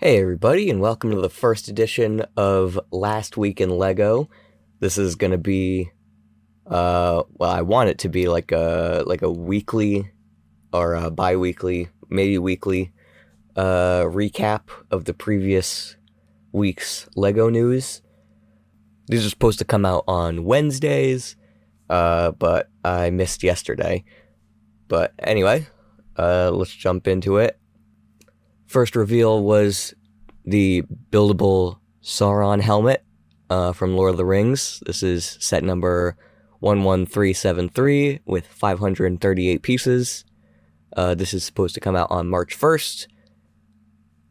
Hey everybody, and welcome to the first edition of Last Week in Lego. This is gonna be, I want it to be like a weekly or a bi-weekly, maybe weekly, recap of the previous week's Lego news. These are supposed to come out on Wednesdays, but I missed yesterday. But anyway, let's jump into it. First reveal was the buildable Sauron helmet from Lord of the Rings. This is set number 11373 with 538 pieces. This is supposed to come out on March 1st,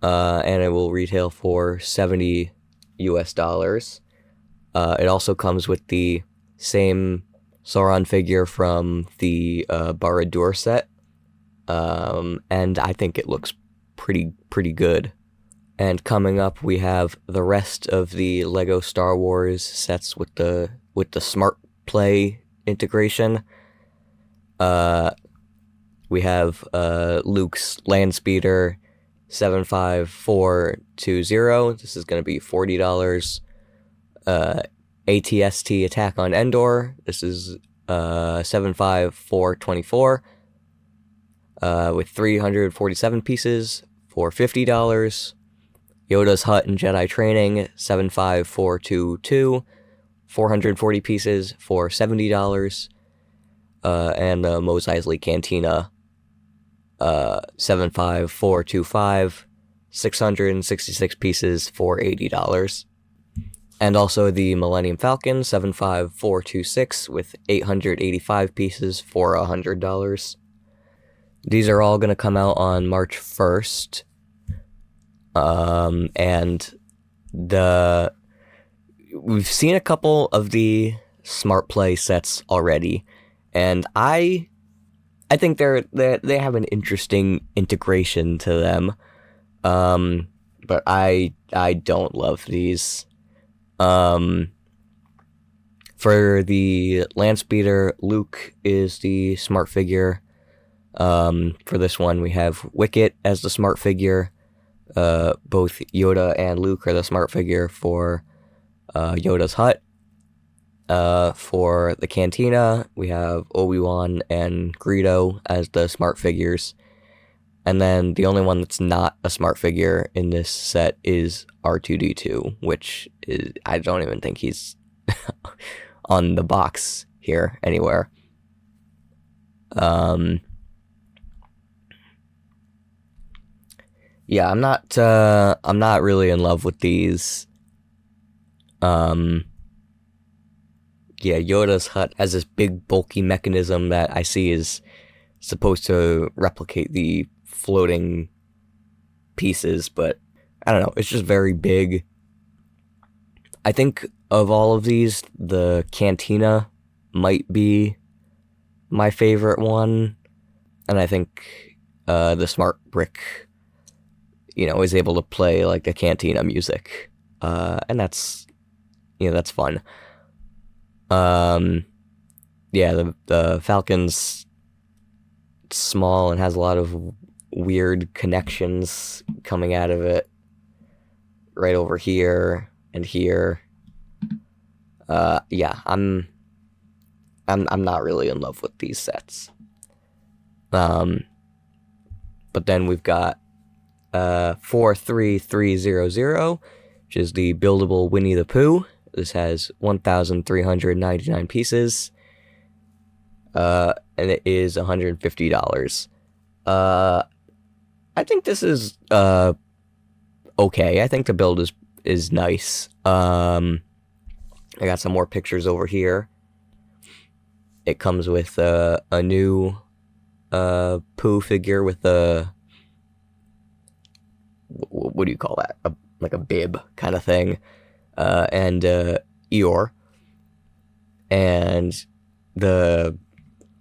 and it will retail for $70 US. It also comes with the same Sauron figure from the Barad-dûr set, and I think it looks pretty good. And coming up, we have the rest of the Lego Star Wars sets with the Smart Play integration. We have Luke's Landspeeder 75420. This is going to be $40. ATST Attack on Endor. This is 75424. With 347 pieces for $50. Yoda's Hut and Jedi Training 75422, 440 pieces for $70. And Mos Eisley Cantina 75425, 666 pieces for $80. And also the Millennium Falcon 75426 with 885 pieces for $100. These are all going to come out on March 1st. And we've seen a couple of the Smart Play sets already, and I think they have an interesting integration to them. But I don't love these. For the Landspeeder, Luke is the smart figure. For this one, we have Wicket as the smart figure. Both Yoda and Luke are the smart figure for Yoda's Hut. For the Cantina, we have Obi-Wan and Greedo as the smart figures. And then the only one that's not a smart figure in this set is R2-D2, which is, I don't even think he's on the box here anywhere. Yeah, I'm not really in love with these. Yoda's Hut has this big bulky mechanism that I see is supposed to replicate the floating pieces, but I don't know, it's just very big. I think of all of these, the Cantina might be my favorite one, and I think the Smart Brick, is able to play like the Cantina music, and that's fun. The Falcon's small and has a lot of weird connections coming out of it, right over here and here. I'm not really in love with these sets. But then we've got 43300, which is the buildable Winnie the Pooh. This has 1,399 pieces, and it is $150. I think this is okay. I think the build is nice. I got some more pictures over here. It comes with a new Pooh figure with a, what do you call that? Like a bib kind of thing, and Eeyore, and the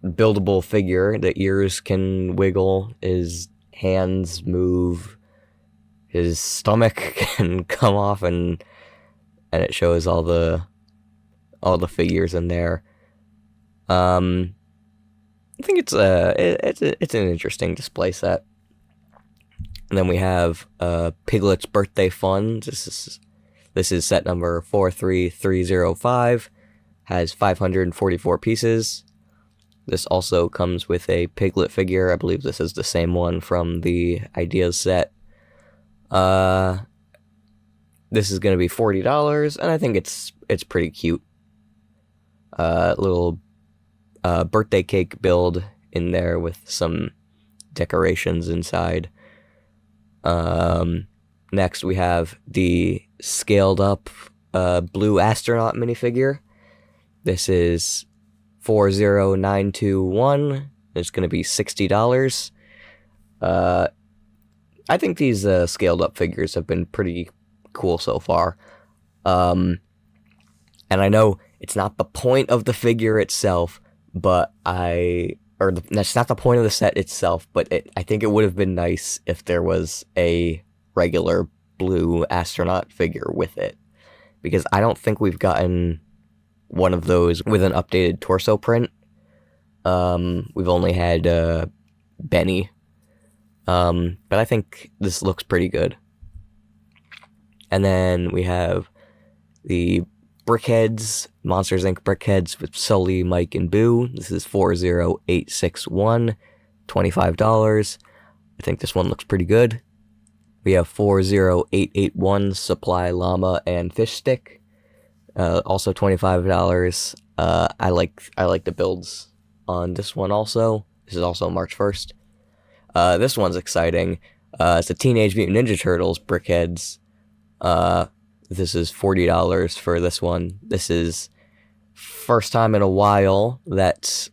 buildable figure. The ears can wiggle, his hands move, his stomach can come off, and it shows all the figures in there. I think it's an interesting display set. And then we have Piglet's Birthday Fun. This is set number 43305. Has 544 pieces. This also comes with a Piglet figure. I believe this is the same one from the Ideas set. This is going to be $40, and I think it's pretty cute. Little birthday cake build in there with some decorations inside. Next, we have the scaled up blue astronaut minifigure. This is 40921. It's going to be $60. I think these scaled up figures have been pretty cool so far. And I know it's not the point of the figure itself, but that's not the point of the set itself, but I think it would have been nice if there was a regular blue astronaut figure with it, because I don't think we've gotten one of those with an updated torso print. We've only had Benny, but I think this looks pretty good. And then we have the Brickheadz, Monsters Inc. Brickheadz with Sully, Mike, and Boo. This is 40861, $25. I think this one looks pretty good. We have 40881, Supply, Llama, and Fish Stick. Also $25. I like the builds on this one also. This is also March 1st. This one's exciting. It's the Teenage Mutant Ninja Turtles Brickheadz. This is $40 for this one. This is first time in a while that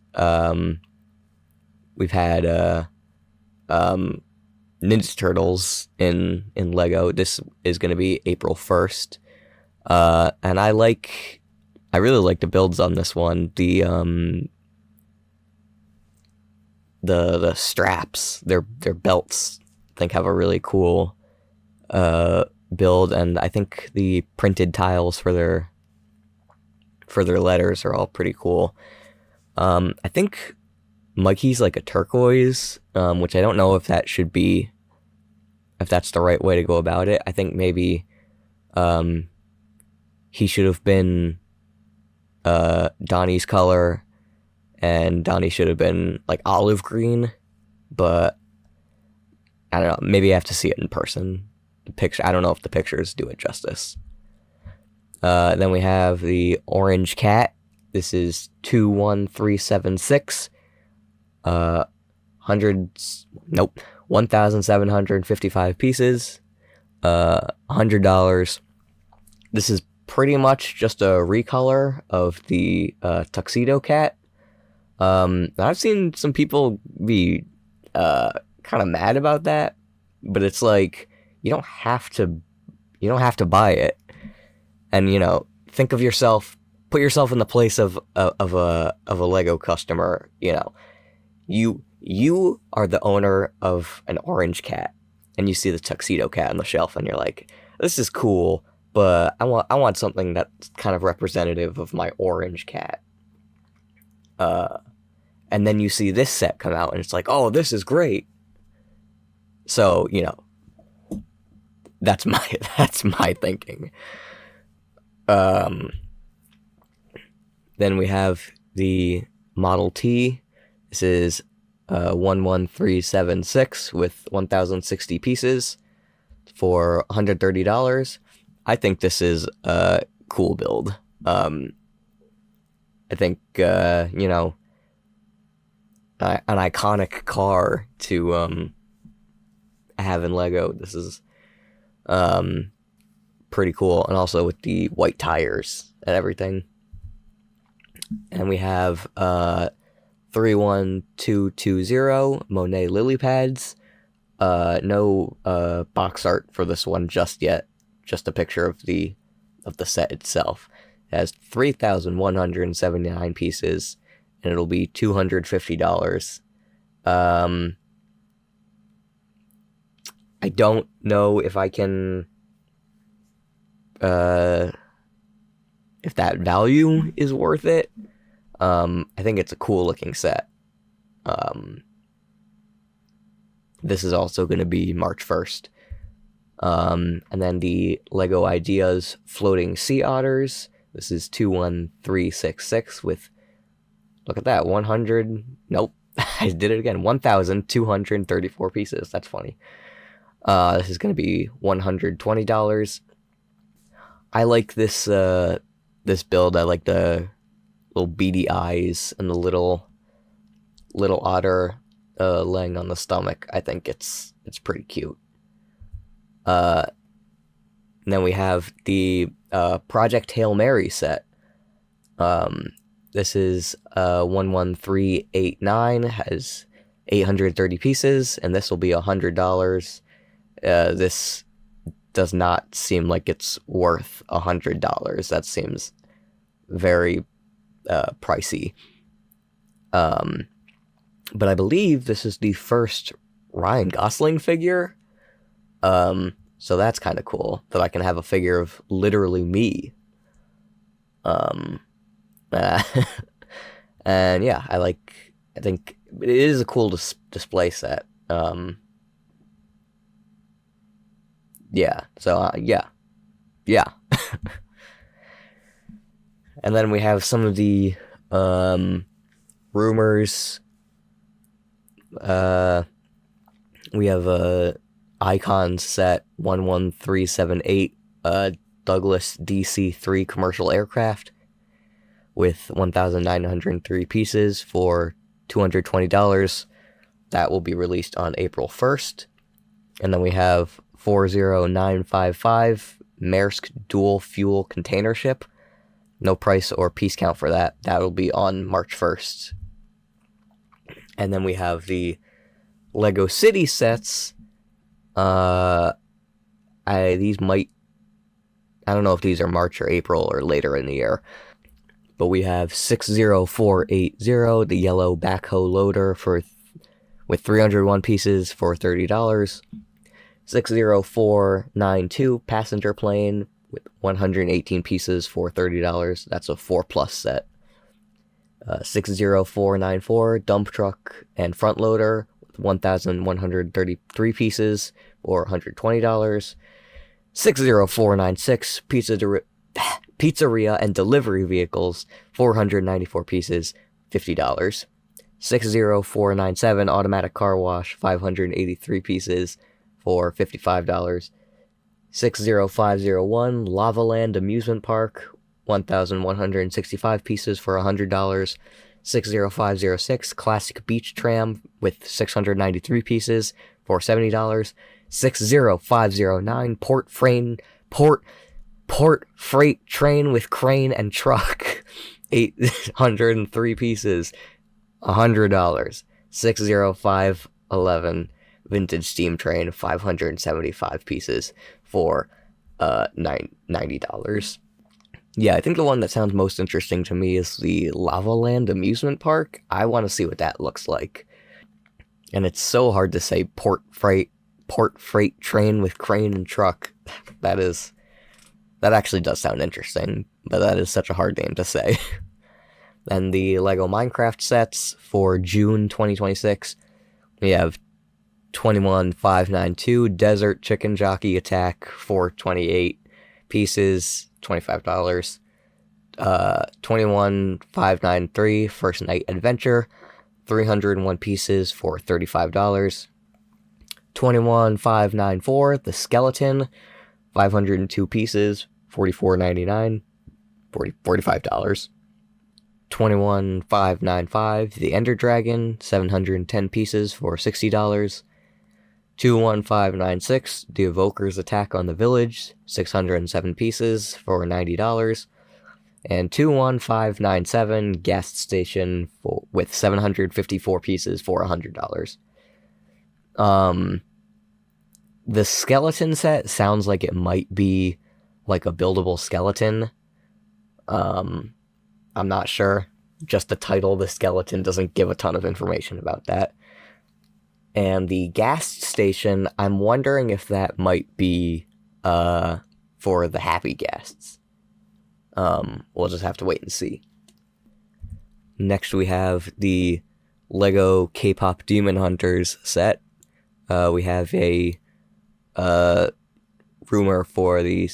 we've had Ninja Turtles in Lego. This is going to be April 1st. And I really like the builds on this one. The straps, their belts, I think have a really cool build, and I think the printed tiles for their letters are all pretty cool. I think Mikey's like a turquoise, which I don't know if that's the right way to go about it. I think maybe he should have been Donnie's color, and Donnie should have been like olive green, but I don't know, maybe I have to see it in person. The picture, I don't know if the pictures do it justice. Then we have the orange cat. This is 21376. 1,755 pieces. $100. This is pretty much just a recolor of the tuxedo cat. I've seen some people be kind of mad about that, but it's like, you don't have to buy it. And think of yourself, put yourself in the place of a Lego customer. You are the owner of an orange cat, and you see the tuxedo cat on the shelf, and you're like, this is cool, but I want something that's kind of representative of my orange cat. And then you see this set come out, and it's like, oh, this is great. So, that's my thinking. Then we have the Model T. This is 11376 with 1,060 pieces for $130. I think this is a cool build. I think an iconic car to have in Lego. This is pretty cool, and also with the white tires and everything. And we have 31220 Monet lily pads. No box art for this one just yet. Just a picture of the set itself. It has 3,179 pieces, and it'll be $250. I don't know if I can, if that value is worth it. I think it's a cool looking set. This is also going to be March 1st. And then the Lego Ideas Floating Sea Otters. This is 21366 with, look at that, 100, nope, I did it again, 1,234 pieces. That's funny. This is going to be $120. I like this this build. I like the little beady eyes and the little otter laying on the stomach. I think it's pretty cute. And then we have the Project Hail Mary set. This is 11389, has 830 pieces, and this will be $100. This does not seem like it's worth $100. That seems very pricey. But I believe this is the first Ryan Gosling figure. So that's kind of cool that I can have a figure of literally me. And yeah, I think it is a cool display set. Yeah, so yeah. And then we have some of the rumors. We have a Icons set 11378, Douglas DC-3 commercial aircraft with 1,903 pieces for $220. That will be released on April 1st. And then we have 40955 Maersk dual fuel container ship. No price or piece count for that. That will be on March 1st. And then we have the Lego City sets. I don't know if these are March or April or later in the year. But we have 60480, the yellow backhoe loader with 301 pieces for $30. 60492 passenger plane with 118 pieces for $30. That's a 4+ set. 60494 dump truck and front loader with 1,133 pieces for $120. 60496 pizzeria and delivery vehicles, 494 pieces, $50. 60497 automatic car wash, 583 pieces for $55. 60501 Lava Land amusement park, 1,165 pieces for $100. 60506 classic beach tram with 693 pieces for $70. 60509 port freight train with crane and truck, 803 pieces, $100. 60511 vintage steam train, 575 pieces for $90. Yeah, I think the one that sounds most interesting to me is the Lava Land amusement park. I want to see what that looks like. And it's so hard to say port freight train with crane and truck. That actually does sound interesting, but that is such a hard name to say. Then the Lego Minecraft sets for June 2026. We have 21592 Desert Chicken Jockey Attack for 28 pieces, $25. 21593 First Night Adventure, 301 pieces for $35. 21594 The Skeleton, 502 pieces, $44.99, $45. 21595 The Ender Dragon, 710 pieces for $60. 21596 The Evoker's Attack on the Village, 607 pieces for $90. And 21597 Gas Station with 754 pieces for $100. The skeleton set sounds like it might be like a buildable skeleton. I'm not sure. Just the title, the skeleton, doesn't give a ton of information about that. And the gas station, I'm wondering if that might be for the happy guests. We'll just have to wait and see. Next we have the Lego K-Pop Demon Hunters set. we have a rumor for the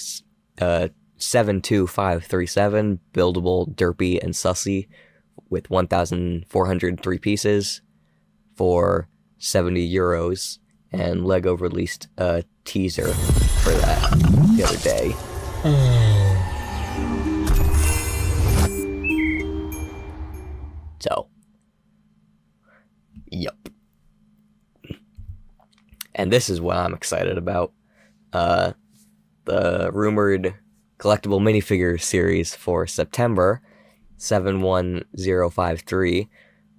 72537 buildable Derpy and Sussy with 1,403 pieces for €70, and Lego released a teaser for that the other day. So, yep. And this is what I'm excited about. The rumored collectible minifigure series for September, 71053,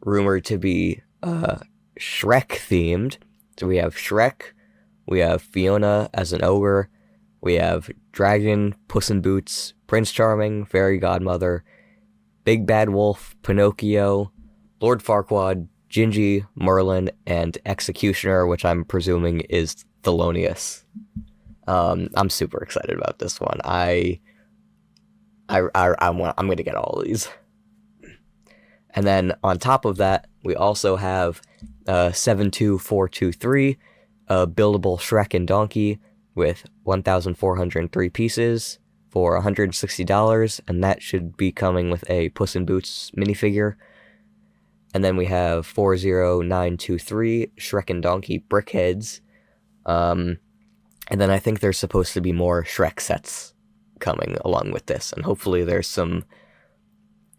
rumored to be Shrek themed. So we have Shrek, we have Fiona as an ogre, we have Dragon, Puss in Boots, Prince Charming, Fairy Godmother, Big Bad Wolf, Pinocchio, Lord Farquaad, Gingy, Merlin, and Executioner, which I'm presuming is Thelonious. I'm super excited about this one. I'm gonna get all of these. And then on top of that, we also have 72423, a buildable Shrek and Donkey with 1,403 pieces for $160, and that should be coming with a Puss in Boots minifigure. And then we have 40923, Shrek and Donkey Brickheadz. And then I think there's supposed to be more Shrek sets coming along with this, and hopefully there's some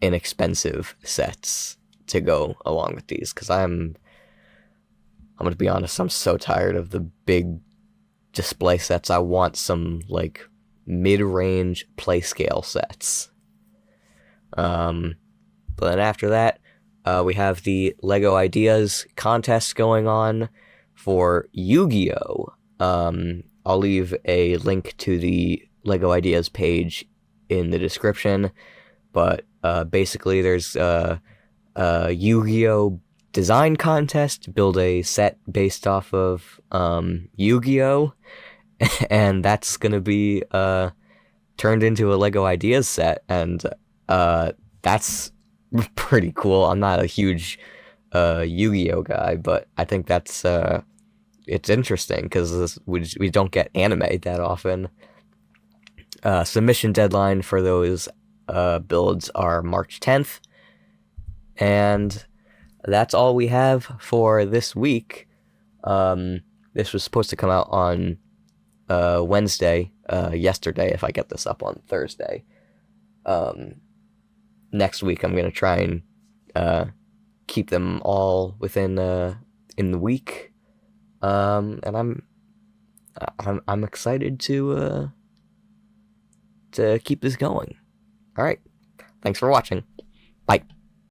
inexpensive sets to go along with these, because I'm gonna be honest, I'm so tired of the big display sets. I want some, like, mid-range play-scale sets. But then after that, we have the Lego Ideas contest going on for Yu-Gi-Oh! I'll leave a link to the Lego Ideas page in the description, but basically there's a Yu-Gi-Oh! Design contest, build a set based off of Yu-Gi-Oh! And that's gonna be turned into a Lego Ideas set, and that's pretty cool. I'm not a huge Yu-Gi-Oh! Guy, but I think that's it's interesting because we don't get anime that often. Submission deadline for those builds are March 10th, and that's all we have for this week. This was supposed to come out on Wednesday, yesterday, if I get this up on Thursday. Next week I'm gonna try and keep them all within in the week, and I'm excited to keep this going. All right, thanks for watching. Bye.